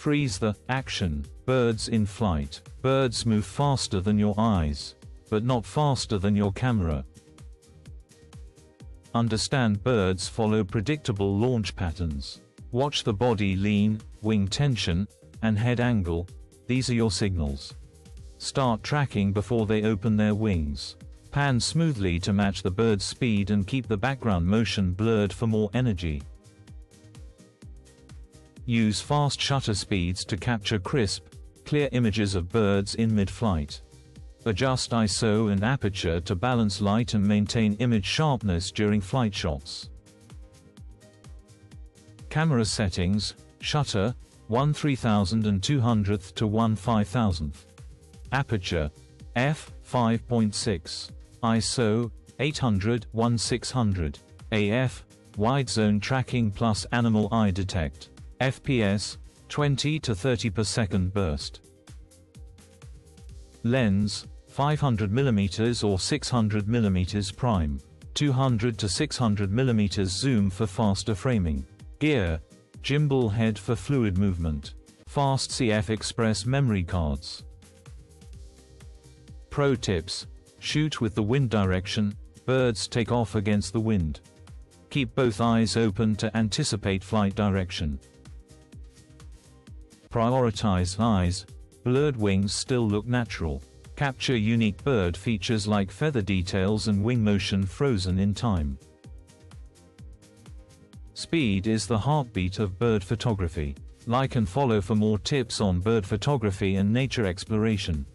Freeze the action. Birds in flight. Birds move faster than your eyes, but not faster than your camera. Understand birds follow predictable launch patterns. Watch the body lean, wing tension, and head angle. These are your signals. Start tracking before they open their wings. Pan smoothly to match the bird's speed and keep the background motion blurred for more energy. Use fast shutter speeds to capture crisp, clear images of birds in mid-flight. Adjust ISO and aperture to balance light and maintain image sharpness during flight shots. Camera settings: shutter 1/3200th to 1/5000th. Aperture f/5.6. ISO 800/1600. AF wide zone tracking plus animal eye detect. FPS 20 to 30 per second burst. Lens 500mm or 600mm prime. 200 to 600mm zoom for faster framing. Gear: gimbal head for fluid movement. Fast CF Express memory cards. Pro tips: shoot with the wind direction. Birds take off against the wind. Keep both eyes open to anticipate flight direction. Prioritize eyes. Blurred wings still look natural. Capture unique bird features like feather details and wing motion frozen in time. Speed is the heartbeat of bird photography. Like and follow for more tips on bird photography and nature exploration.